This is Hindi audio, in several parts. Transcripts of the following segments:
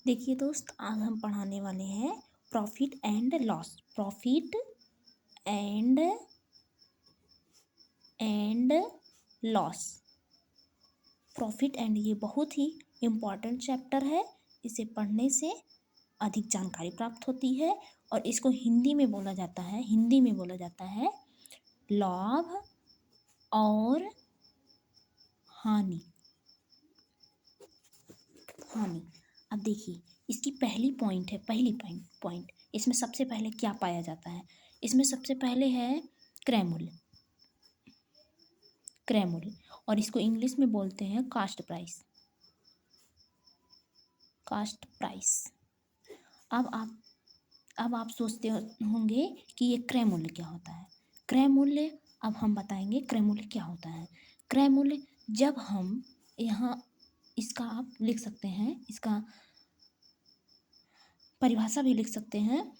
देखिए दोस्त, आज हम पढ़ाने वाले हैं profit and loss. Profit and and loss. Profit and ये बहुत ही इम्पॉर्टेंट चैप्टर है। इसे पढ़ने से अधिक जानकारी प्राप्त होती है और इसको हिंदी में बोला जाता है लाभ और हानि। हानि। अब देखिए, इसकी पहली पॉइंट इसमें सबसे पहले क्या पाया जाता है। इसमें सबसे पहले है क्रय मूल्य। क्रय मूल्य, और इसको इंग्लिश में बोलते हैं कास्ट प्राइस। Cost price. अब आप सोचते होंगे कि ये क्रय मूल्य क्या होता है। क्रय मूल्य, अब हम बताएंगे क्रय मूल्य क्या होता है। क्रय मूल्य, जब हम यहाँ इसका आप लिख सकते हैं, इसका परिभाषा भी लिख सकते हैं।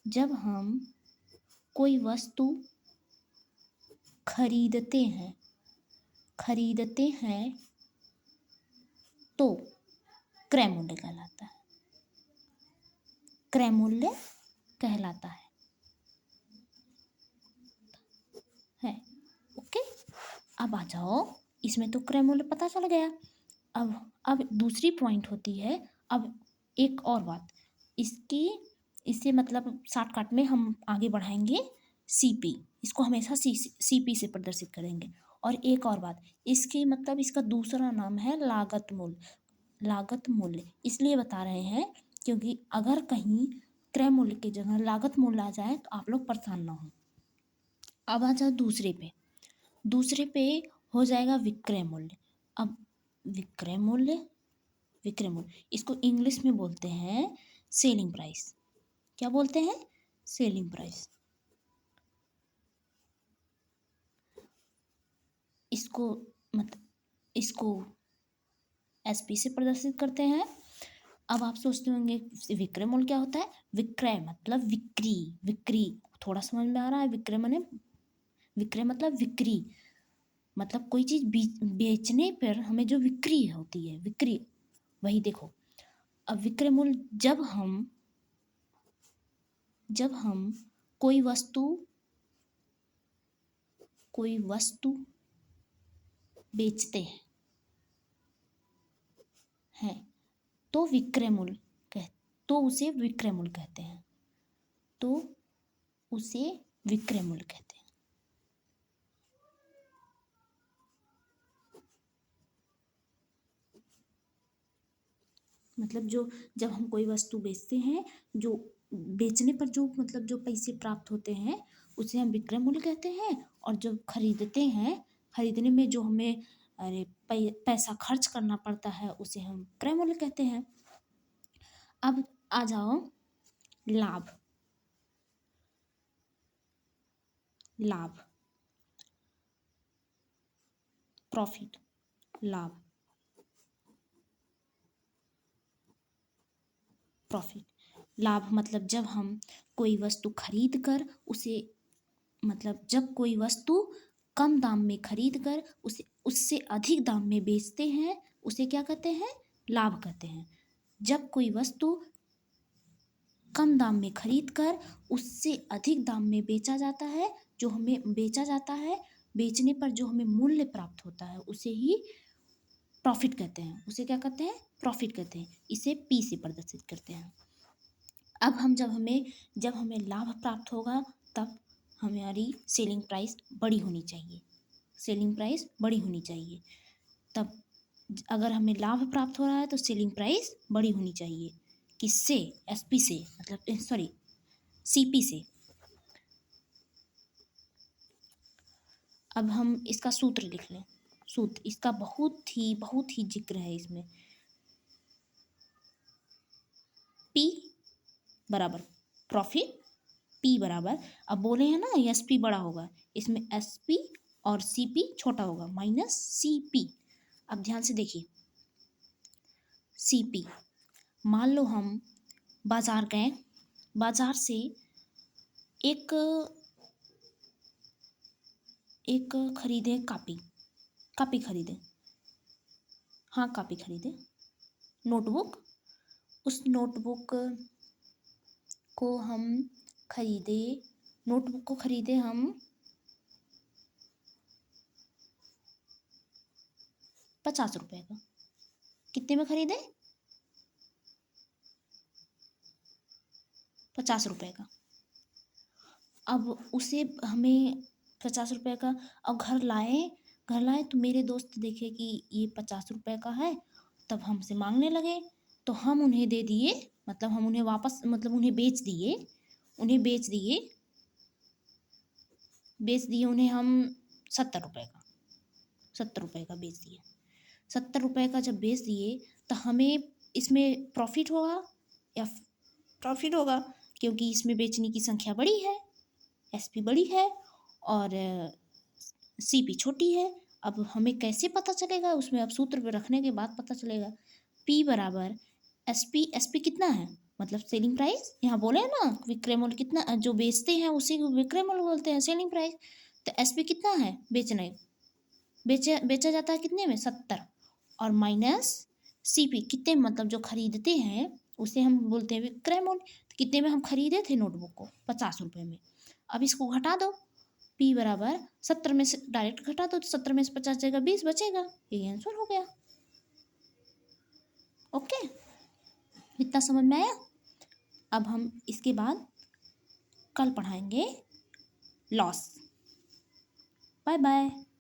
जब हम कोई वस्तु खरीदते हैं तो क्रय मूल्य कहलाता है। क्रय मूल्य कहलाता है। ओके, अब आ जाओ, इसमें तो क्रय मूल्य पता चल गया। अब दूसरी पॉइंट होती है। अब एक और बात, इससे मतलब शॉर्टकट में हम आगे बढ़ाएंगे सीपी। इसको हमेशा सीपी से प्रदर्शित करेंगे। और एक और बात, इसकी मतलब इसका दूसरा नाम है लागत मूल्य। लागत मूल्य इसलिए बता रहे हैं क्योंकि अगर कहीं क्रय मूल्य की जगह लागत मूल्य आ जाए तो आप लोग परेशान ना हो। अब आ जाओ दूसरे पे हो जाएगा विक्रय मूल्य। अब विक्रय मूल्य इसको इंग्लिश में बोलते हैं सेलिंग प्राइस। क्या बोलते हैं? Selling price. इसको एसपी से प्रदर्शित करते हैं। अब आप सोचते होंगे विक्रय मूल्य क्या होता है। विक्रय मतलब बिक्री। थोड़ा समझ में आ रहा है? विक्रय मतलब बिक्री, मतलब कोई चीज बेचने पर हमें जो बिक्री होती है, बिक्री, वही देखो। अब विक्रय मूल्य, जब हम कोई वस्तु बेचते हैं तो उसे विक्रय मूल्य कहते हैं। मतलब जब हम कोई वस्तु बेचते हैं, जो बेचने पर जो मतलब जो पैसे प्राप्त होते हैं उसे हम विक्रय मूल्य कहते हैं। और जब खरीदने में जो हमें पैसा खर्च करना पड़ता है उसे हम क्रय मूल्य कहते हैं। अब आ जाओ लाभ। प्रॉफिट। लाभ, प्रॉफिट। लाभ मतलब जब हम कोई वस्तु खरीद कर उसे, मतलब जब कोई वस्तु कम दाम में खरीद कर उसे उससे अधिक दाम में बेचते हैं, उसे क्या कहते हैं? लाभ कहते हैं। जब कोई वस्तु कम दाम में खरीद कर उससे अधिक दाम में बेचा जाता है, बेचने पर जो हमें मूल्य प्राप्त होता है उसे ही प्रॉफिट कहते हैं। उसे क्या कहते हैं? प्रॉफिट कहते हैं। इसे पी से प्रदर्शित करते हैं। अब जब हमें लाभ प्राप्त होगा तब हमारी सेलिंग प्राइस बड़ी होनी चाहिए। तब अगर हमें लाभ प्राप्त हो रहा है तो सेलिंग प्राइस बड़ी होनी चाहिए। किससे? एसपी से, मतलब सॉरी, सीपी से। अब हम इसका सूत्र लिख लें। सूत्र इसका बहुत ही जिक्र है इसमें। पी बराबर प्रॉफिट, पी बराबर, अब बोले हैं ना एसपी बड़ा होगा, इसमें एसपी और सीपी छोटा होगा, माइनस सीपी। अब ध्यान से देखिए, सीपी, मान लो हम बाजार गए, बाजार से एक खरीदे कापी खरीदे। हाँ, कापी खरीदे। नोटबुक, उस नोटबुक को हम खरीदे, नोटबुक को खरीदे हम 50 रुपए का। कितने में खरीदे? 50 रुपए का। अब उसे हमें 50 रुपए का, अब घर लाए तो मेरे दोस्त देखे कि ये 50 रुपए का है, तब हमसे मांगने लगे। तो हम उन्हें दे दिए, मतलब हम उन्हें वापस, मतलब उन्हें बेच दिए, उन्हें हम 70 रुपए का, 70 रुपए का बेच दिए। 70 रुपए का जब बेच दिए तो हमें इसमें प्रॉफिट होगा या प्रॉफिट होगा, क्योंकि इसमें बेचने की संख्या बड़ी है, एसपी बड़ी है और सीपी छोटी है। अब हमें कैसे पता चलेगा? उसमें अब सूत्र पे रखने के बाद पता चलेगा। पी बराबर एसपी, एसपी कितना है मतलब सेलिंग प्राइस, यहाँ बोले हैं ना विक्रय मूल्य कितना, जो बेचते हैं उसी को विक्रय मूल्य बोलते हैं, सेलिंग प्राइस। तो एसपी कितना है, बेचा जाता है कितने में, 70, और माइनस सीपी कितने, मतलब जो खरीदते हैं उसे हम बोलते हैं विक्रय मूल्य। तो कितने में हम खरीदे थे नोटबुक को, 50 रुपए में। अब इसको घटा दो, पी बराबर 70 में से डायरेक्ट घटा दो, तो 70 में से 50 जाएगा, 20 बचेगा। यही आंसर हो गया। ओके, इतना समझ में आया? अब हम इसके बाद कल पढ़ाएंगे लॉस। Bye bye.